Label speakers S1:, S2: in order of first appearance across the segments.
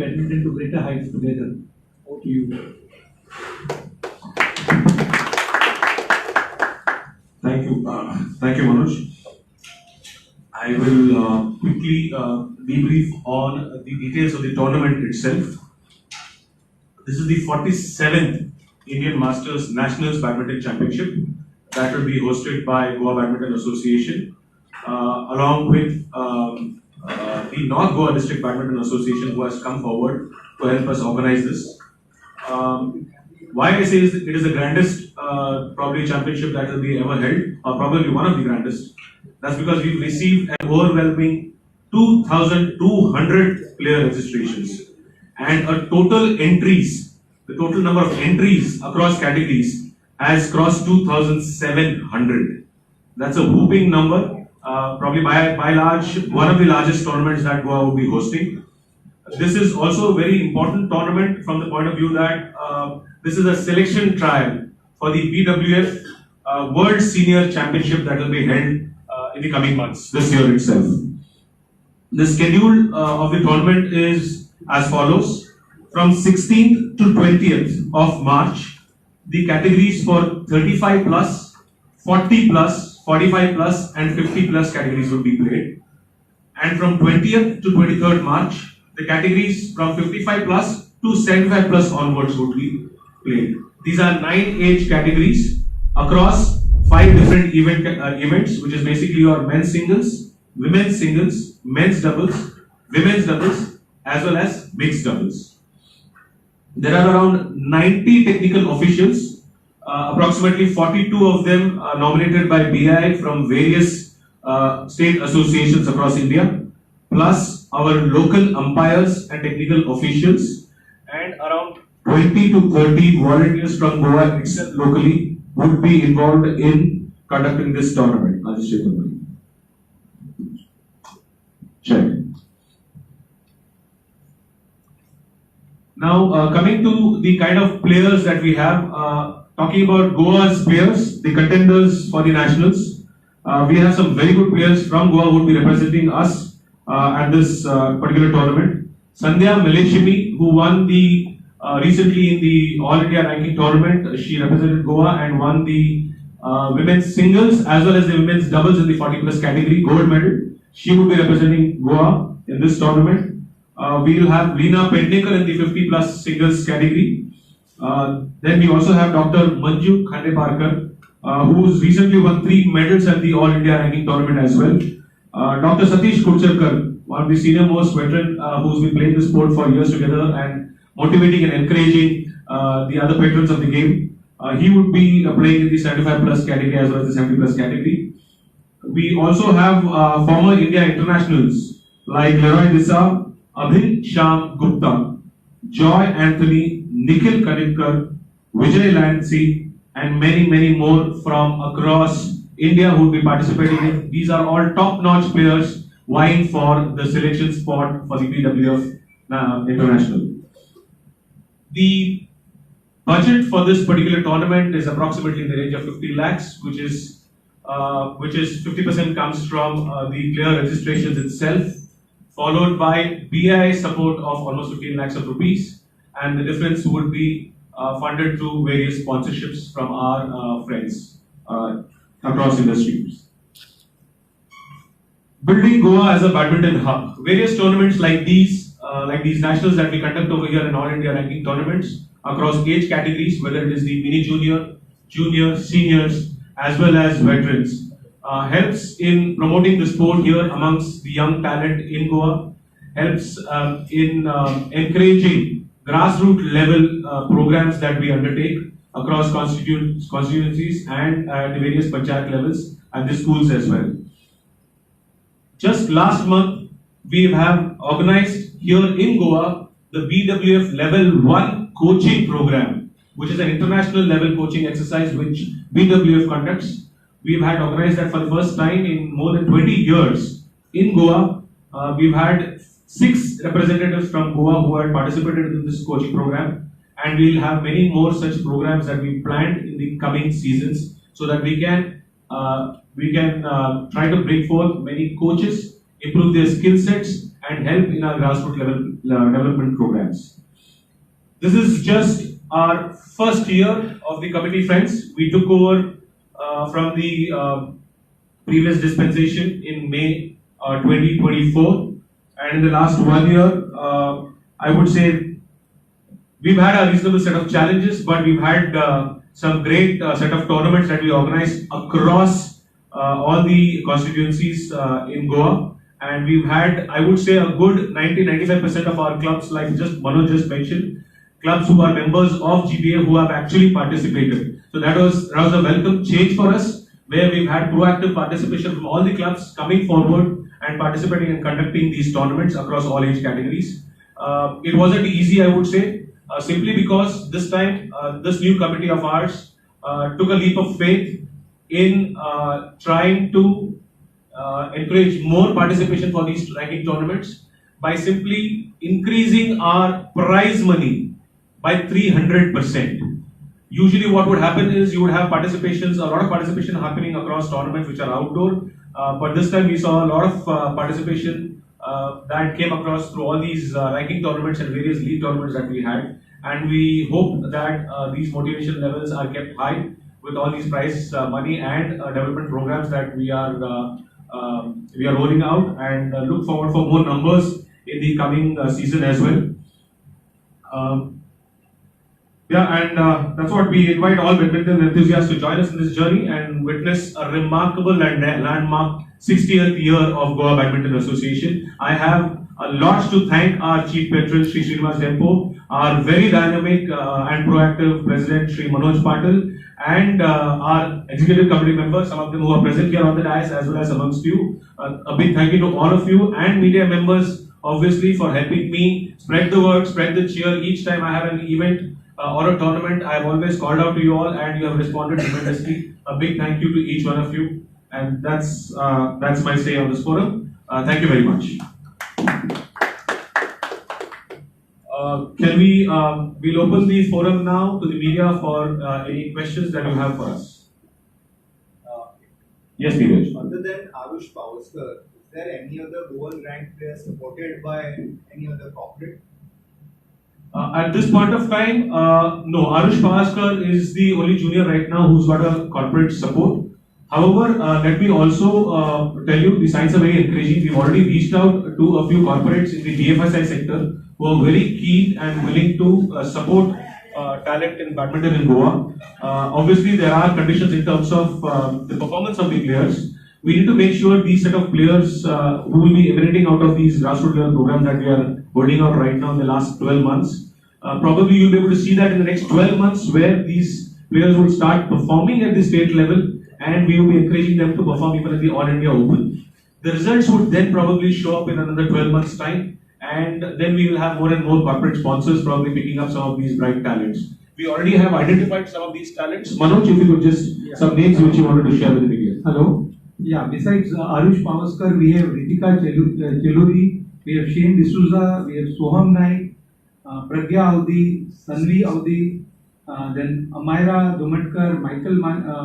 S1: badminton to greater heights together. Over to you.
S2: Thank you, Manoj. I will quickly debrief on the details of the tournament itself. This is the 47th Indian Masters Nationals Badminton Championship that will be hosted by Goa Badminton Association, along with the North Goa District Badminton Association, who has come forward to help us organize this. Why I say it is the grandest probably championship that will be ever held, or probably one of the grandest. That's because we've received an overwhelming 2,200 player registrations and a total entries. The total number of entries across categories has crossed 2,700. That's a whooping number. Probably by large, one of the largest tournaments that Goa will be hosting. This is also a very important tournament from the point of view that this is a selection trial for the BWF World Senior Championship that will be held in the coming months, this year itself. The schedule of the tournament is as follows. From 16th to 20th of March, the categories for 35 plus, 40 plus, 45 plus and 50 plus categories will be played. And from 20th to 23rd March, the categories from 55 plus to 75 plus onwards would be played. These are 9 age categories across 5 different events, which is basically your men's singles, women's singles, men's doubles, women's doubles, as well as mixed doubles. There are around 90 technical officials, approximately 42 of them are nominated by BI from various state associations across India, plus our local umpires and technical officials, and around 20 to 30 volunteers from Goa itself locally would be involved in conducting this tournament. I'll just check the money. Check. Now, coming to the kind of players that we have, talking about Goa's players, the contenders for the nationals, we have some very good players from Goa who will be representing us at this particular tournament. Sandhya Meleshimi, who won the recently in the All India ranking tournament, she represented Goa and won the women's singles as well as the women's doubles in the 40 plus category, gold medal. She will be representing Goa in this tournament. We will have Leena Pendekar in the 50 plus singles category. Then we also have Dr. Manju Khandeparkar, who's recently won 3 medals at the All India ranking tournament as well. Dr. Satish Kulcharkar, one of the senior most veteran who's been playing the sport for years together and motivating and encouraging the other patrons of the game. He would be playing in the 75 plus category as well as the 70 plus category. We also have former India internationals like Leroy Disa, Abhin Sham Gupta, Joy Anthony, Nikhil Kanitkar, Vijay Lancy, and many more from across India who will be participating in. These are all top-notch players vying for the selection spot for the BWF International. The budget for this particular tournament is approximately in the range of 50 lakhs, which is 50% comes from the player registrations itself, followed by BI support of almost 15 lakhs of rupees, and the difference would be funded through various sponsorships from our friends across industries. Building Goa as a badminton hub. Various tournaments like these nationals that we conduct over here in All India ranking tournaments across age categories, whether it is the mini junior, junior, seniors, as well as veterans, helps in promoting the sport here amongst the young talent in Goa, helps in encouraging grassroots level programs that we undertake across constituencies and at the various panchayat levels and the schools as well. Just last month, we have organized here in Goa the BWF Level 1 coaching program, which is an international level coaching exercise which BWF conducts. We've had organized that for the first time in more than 20 years in Goa. We've had 6 representatives from Goa who had participated in this coaching program, and we'll have many more such programs that we planned in the coming seasons so that we can try to bring forth many coaches, improve their skill sets, and help in our grassroots level development programs. This is just our first year of the committee, friends. We took over from the previous dispensation in May 2024, and in the last 1 year, I would say we've had a reasonable set of challenges, but we've had some great set of tournaments that we organized across all the constituencies in Goa, and we've had, I would say, a good 90-95% of our clubs, like just Manoj just mentioned, clubs who are members of GBA who have actually participated. So that was a welcome change for us, where we've had proactive participation from all the clubs coming forward and participating and conducting these tournaments across all age categories. It wasn't easy, I would say, simply because this time this new committee of ours took a leap of faith in trying to encourage more participation for these ranking tournaments by simply increasing our prize money by 300%. Usually what would happen is you would have participations, a lot of participation happening across tournaments which are outdoor, but this time we saw a lot of participation that came across through all these ranking tournaments and various league tournaments that we had, and we hope that these motivation levels are kept high with all these prize money and development programs that we are rolling out, and look forward for more numbers in the coming season as well. That's what we invite all badminton enthusiasts to join us in this journey and witness a remarkable and landmark 60th year of Goa Badminton Association. I have a lot to thank our chief patron, Sri Srinivas Dempo, our very dynamic and proactive president, Sri Manoj Patil, and our executive committee members, some of them who are present here on the dais as well as amongst you. A big thank you to all of you and media members, obviously, for helping me spread the word, spread the cheer. Each time I have an event or a tournament, I have always called out to you all, and you have responded tremendously. A big thank you to each one of you, and that's my say on this forum. Thank you very much. We'll open the forum now to the media for any questions that you have for us. Yes, Neeraj.
S3: Other than Arush Pavaskar, is there any other Goan ranked player supported by any other corporate?
S2: At this point of time, no. Arush Pavaskar is the only junior right now who's got a corporate support. However, let me also tell you, the signs are very encouraging. We've already reached out to a few corporates in the BFSI sector who are very keen and willing to support talent in badminton in Goa. Obviously, there are conditions in terms of the performance of the players. We need to make sure these set of players who will be emanating out of these grassroots level programs that we are holding out right now in the last 12 months. Probably you'll be able to see that in the next 12 months where these players will start performing at the state level, and we will be encouraging them to perform even at the All India Open. The results would then probably show up in another 12 months time, and then we will have more and more corporate sponsors probably picking up some of these bright talents. We already have identified some of these talents. Manoj, if you could just some names which you wanted to share with the media.
S1: Hello. Yeah, besides Arush Pavaskar, we have Ritika Cheluri, we have Shane D'Souza, we have Soham Naik, Pragya Audi, Sanvi Audi, then Amaira Dumatkar, Michael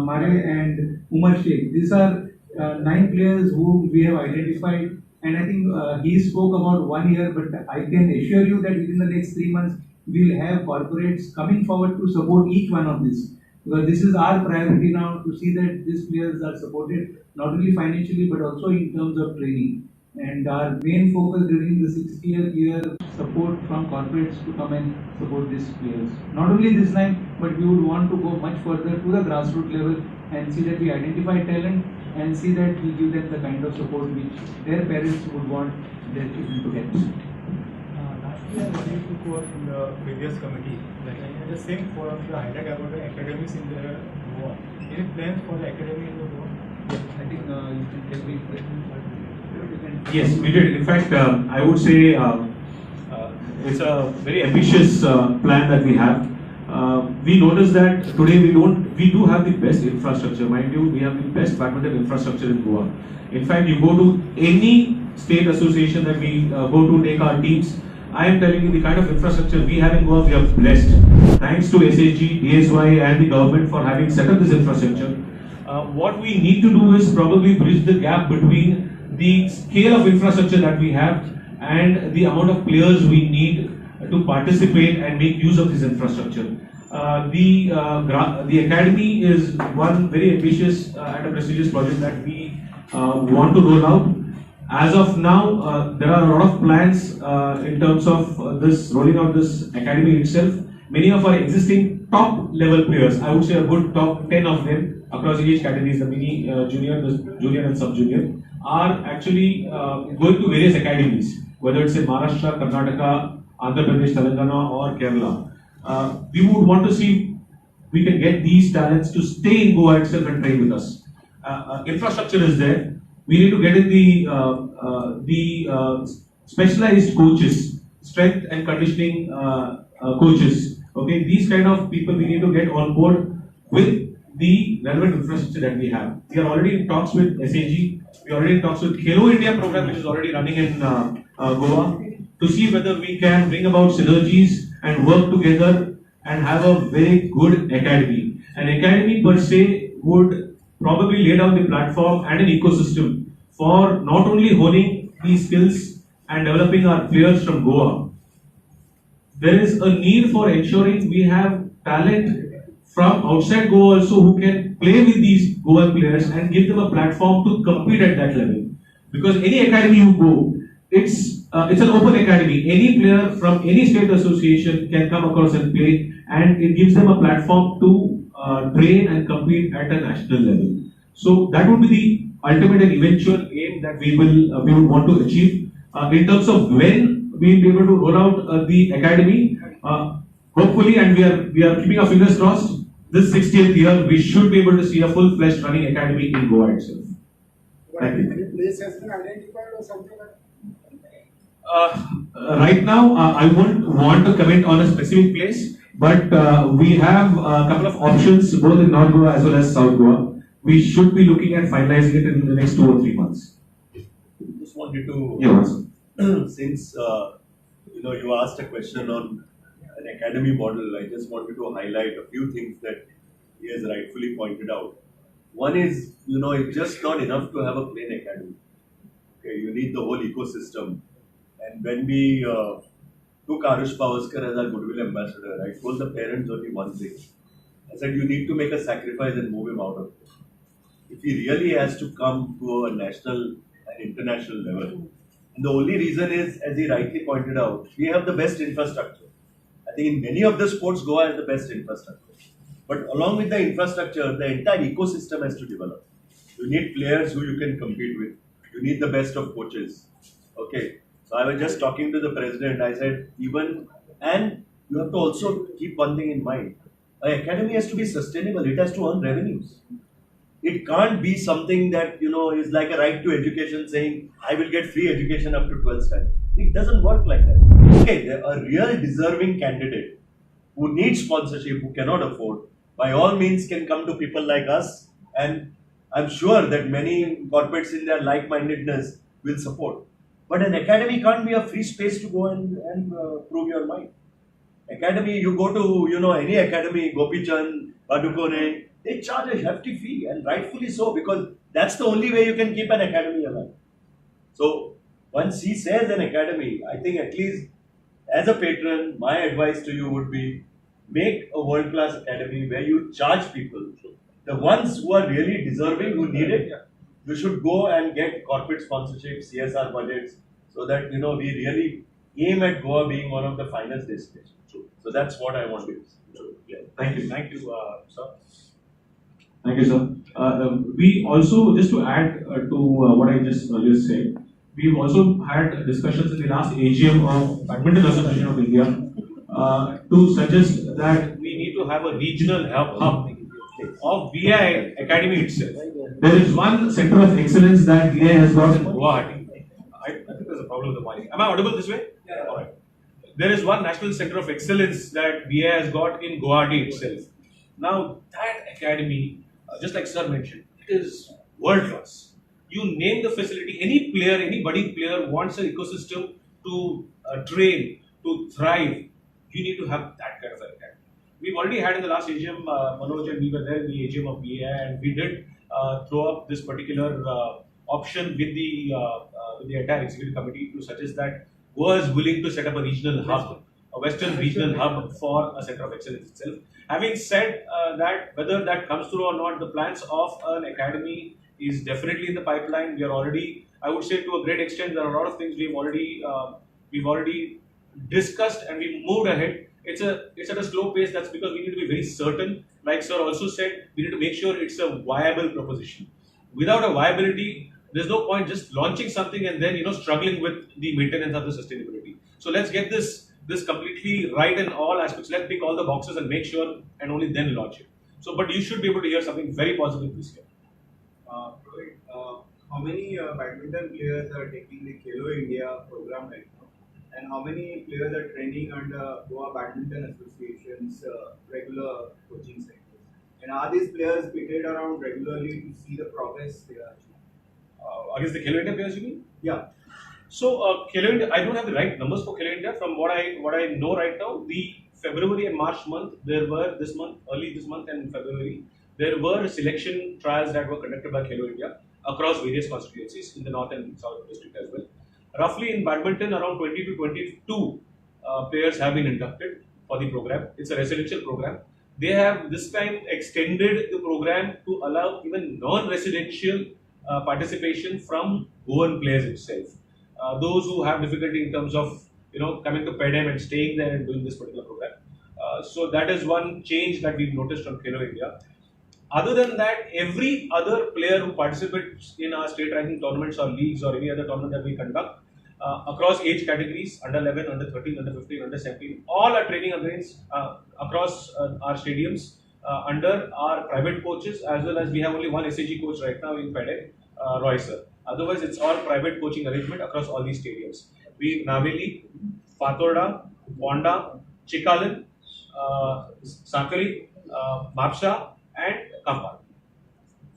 S1: Mare, and Umar Sheikh. These are 9 players who we have identified, and I think he spoke about 1 year, but I can assure you that within the next 3 months, we will have corporates coming forward to support each one of these. Because this is our priority now, to see that these players are supported not only financially but also in terms of training. And our main focus during the 60th year, support from corporates to come and support these players. Not only this time, but we would want to go much further to the grassroots level and see that we identify talent and see that we give them the kind of support which their parents would want their children to get.
S4: Last year, I used to go in the previous committee. Like in the same forum, you highlight about the academies in the Goa. Any plans for the academy in the Goa?
S1: Yes, I think you can tell me.
S2: Yes, we did. In fact, I would say it's a very ambitious plan that we have. We noticed that today we do have the best infrastructure. Mind you, we have the best badminton infrastructure in Goa. In fact, you go to any state association that we go to take our teams, I am telling you the kind of infrastructure we have in Goa, we are blessed. Thanks to SHG, DSY and the government for having set up this infrastructure. What we need to do is probably bridge the gap between the scale of infrastructure that we have and the amount of players we need to participate and make use of this infrastructure. The academy is one very ambitious and a prestigious project that we want to roll out. As of now, there are a lot of plans in terms of this rolling out this academy itself. Many of our existing top level players, I would say a good top 10 of them across age categories, the mini, junior, the junior and sub-junior, are actually going to various academies, whether it's in Maharashtra, Karnataka, Andhra Pradesh, Telangana or Kerala. We would want to see we can get these talents to stay in Goa itself and train with us. Infrastructure is there. We need to get in the specialized coaches, strength and conditioning coaches. Okay, these kind of people we need to get on board with the relevant infrastructure that we have. We are already in talks with SAG. We are already in talks with Khelo India program, which is already running in Goa, to see whether we can bring about synergies and work together and have a very good academy. An academy per se would probably lay down the platform and an ecosystem for not only honing these skills and developing our players from Goa. There is a need for ensuring we have talent from outside Goa also who can play with these Goa players and give them a platform to compete at that level. Because any academy you go, it's an open academy. Any player from any state association can come across and play, and it gives them a platform to train and compete at a national level. So that would be the ultimate and eventual aim that we would want to achieve. In terms of when we will be able to roll out the academy, hopefully, and we are keeping our fingers crossed, this 60th year we should be able to see a full-fledged running academy in Goa itself. Thank you.
S5: Any place has been identified or something like that?
S2: Right now, I won't want to comment on a specific place, but we have a couple of options both in North Goa as well as South Goa. We should be looking at finalizing it in the next 2 or 3 months.
S6: Just wanted to, since you asked a question on an academy model, I just wanted to highlight a few things that he has rightfully pointed out. One is, it's just not enough to have a plain academy. Okay, you need the whole ecosystem. And when we took Arush Pavaskar as our goodwill ambassador, I told the parents only one thing. I said, you need to make a sacrifice and move him out of it. If he really has to come to a national and international level. And the only reason is, as he rightly pointed out, we have the best infrastructure. I think in many of the sports, Goa has the best infrastructure. But along with the infrastructure, the entire ecosystem has to develop. You need players who you can compete with. You need the best of coaches. Okay. So I was just talking to the president. I said, and you have to also keep one thing in mind. An academy has to be sustainable. It has to earn revenues. It can't be something that, is like a right to education saying, I will get free education up to 12th standard. It doesn't work like that. Okay, a real deserving candidate who needs sponsorship, who cannot afford, by all means can come to people like us, and I'm sure that many corporates in their like-mindedness will support. But an academy can't be a free space to go and prove your mind. Academy, you go to, any academy, Gopi Chand, Padukone, they charge a hefty fee, and rightfully so, because that's the only way you can keep an academy alive. So, once he says an academy, I think at least as a patron, my advice to you would be, make a world-class academy where you charge people. The ones who are really deserving, who need it, you should go and get corporate sponsorship, CSR budgets, so that, we really aim at Goa being one of the finest destinations. So that's what I want to do.
S2: Yeah. Thank you, sir. Thank you, sir. We also, just to add to what I just earlier said, we've also had discussions in the last AGM of Badminton Association of India to suggest that we need to have a regional hub of VI Academy itself. There is one center of excellence that VI has got in Guwahati. I think there's a problem with the mic. Am I audible this way? Yeah. All right. There is one national center of excellence that VI has got in Guwahati itself. Now, that academy, just like sir mentioned, it is world class. You name the facility, any player, any budding player wants an ecosystem to train, to thrive. You need to have that kind of an academy. We've already had in the last AGM, Manoj and we were there in the AGM of VA, and we did throw up this particular option with the entire executive committee to suggest that Goa is willing to set up a regional hub, a Western regional hub for a center of excellence itself. Having said that, whether that comes through or not, the plans of an academy is definitely in the pipeline. We are already, I would say, to a great extent, there are a lot of things we've already discussed and we moved ahead. It's at a slow pace. That's because we need to be very certain. Like sir also said, we need to make sure it's a viable proposition. Without a viability, there's no point just launching something and then struggling with the maintenance of the sustainability. So let's get this completely right in all aspects. Let's tick all the boxes and make sure and only then launch it. So, but you should be able to hear something very positive this year.
S3: Rohit, how many badminton players are taking the Khelo India program right now? And how many players are training under Goa Badminton Association's regular coaching centers? And are these players pitted around regularly to see the progress they are achieving?
S2: Against the Khelo India players, you mean?
S3: Yeah.
S2: So Khelo India, I don't have the right numbers for Khelo India. From what I know right now, the February and March month, there were early this month and February, there were selection trials that were conducted by Khelo India across various constituencies in the north and south district as well. Roughly in badminton, around 20 to 22 players have been inducted for the program. It's a residential program. They have this time extended the program to allow even non-residential participation from Goan players itself. Those who have difficulty in terms of coming to PEDM and staying there and doing this particular program. So that is one change that we've noticed from Khelo India. Other than that, every other player who participates in our state ranking tournaments or leagues or any other tournament that we conduct across age categories, under 11, under 13, under 15, under 17, all are training against across our stadiums under our private coaches, as well as we have only one SAG coach right now in PEDM, Roy sir. Otherwise, it's all private coaching arrangement across all these stadiums. We Naveli, Fatorda, Ponda, Chikalan, Sakari, Mapsa, and Kampa.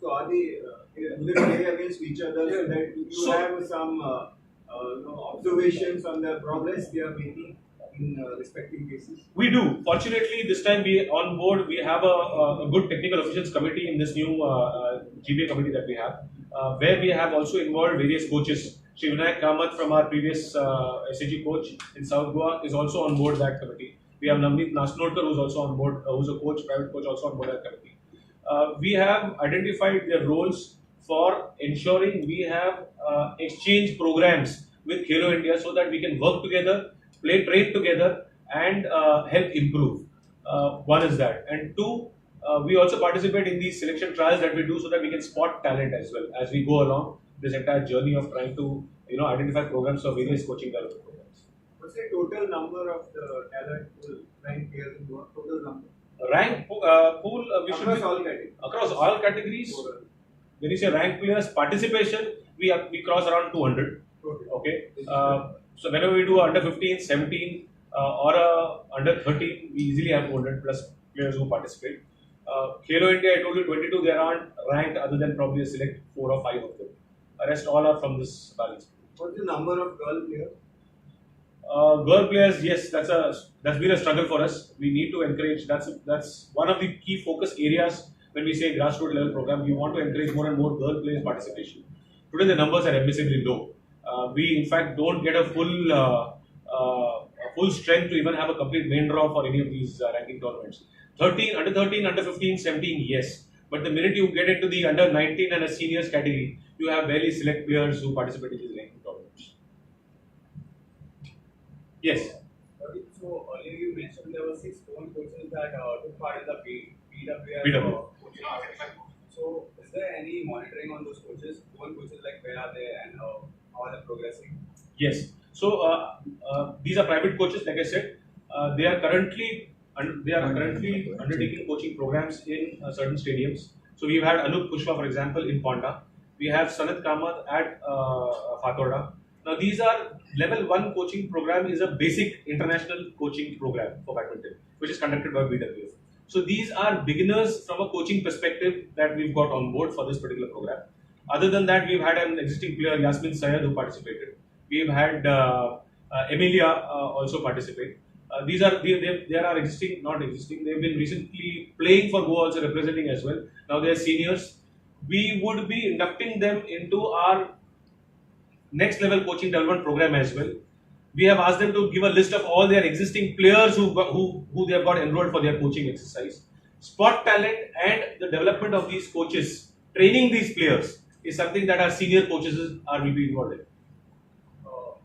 S3: So are they do they play against each other so that you have some observations on the progress they are making in respective cases?
S2: We do. Fortunately, this time we have a good technical officials committee in this new GBA committee that we have, where we have also involved various coaches. Shri Vinayak Kamath from our previous SAG coach in South Goa is also on board that committee. We have Navneet Nasnodkar who's also on board, who's a coach, private coach also on board that committee. We have identified their roles for ensuring we have exchange programs with Khelo India so that we can work together, train together and help improve. One is that. And two, we also participate in these selection trials that we do so that we can spot talent as well as we go along this entire journey of trying to identify programs for various coaching development programs.
S3: What's the total number of the talent pool ranked players in Goa? Total number?
S2: Rank pool, we should
S3: Across
S2: be
S3: all categories.
S2: across all categories. When you say rank players, participation, we cross around 200. Okay. So whenever we do under 15, 17 or under 13, we easily have 200 plus players who participate. Khelo India, I told you 22, there aren't ranked other than probably a select 4 or 5 of them. The rest all are from this balance.
S3: What's the number of girl players?
S2: Girl players, yes, that's been a struggle for us. We need to encourage. That's one of the key focus areas when we say grassroots level program. We want to encourage more and more girl players participation. Today the numbers are admissibly low. We in fact don't get a full strength to even have a complete main draw for any of these ranking tournaments. Under 13, under 15, 17, yes. But the minute you get into the under 19 and a seniors category, you have barely select players who participate in these ranking tournaments. Yes.
S3: So earlier you mentioned there were 6 own coaches that took part in the PWS
S2: PW.
S3: coaching session. So is there any monitoring on those coaches? Own coaches, like where are they and how are they progressing?
S2: Yes. So these are private coaches, like I said. They are currently undertaking coaching programs in certain stadiums. So we've had Anup Pushpa, for example, in Ponda. We have Sanat Kamath at Fatorda. Now these are level 1 coaching program is a basic international coaching program for badminton, which is conducted by BWF. So these are beginners from a coaching perspective that we've got on board for this particular program. Other than that, we've had an existing player, Yasmin Syed, who participated. We've had Emilia also participate. They are existing, not existing. They've been recently playing for Goa, also representing as well. Now they are seniors. We would be inducting them into our next level coaching development program as well. we have asked them to give a list of all their existing players who they have got enrolled for their coaching exercise. Spot talent and the development of these coaches, training these players is something that our senior coaches will be involved in.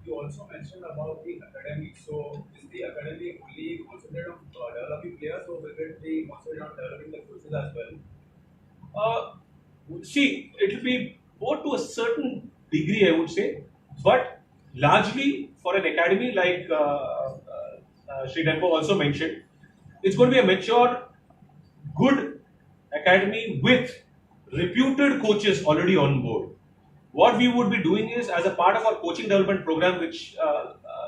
S3: You also mentioned about the academy. So, is the academy only concentrated on developing players, or will it be concentrated on developing the coaches as well?
S2: See, it will be both to a certain degree, I would say, but largely for an academy like Sri Dempo also mentioned, it's going to be a mature, good academy with reputed coaches already on board. What we would be doing is, as a part of our coaching development program, which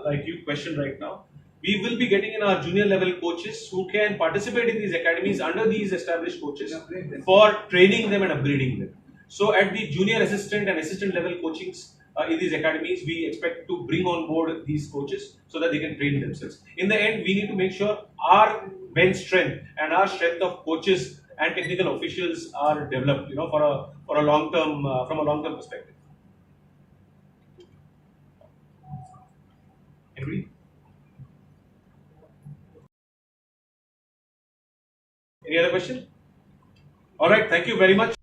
S2: like you questioned right now, we will be getting in our junior level coaches who can participate in these academies under these established coaches for training them and upgrading them. So at the junior assistant and assistant level coachings in these academies, we expect to bring on board these coaches so that they can train themselves. In the end, we need to make sure our bench strength and our strength of coaches and technical officials are developed, for a long term, from a long term perspective. Anybody? Any other question? All right, thank you very much.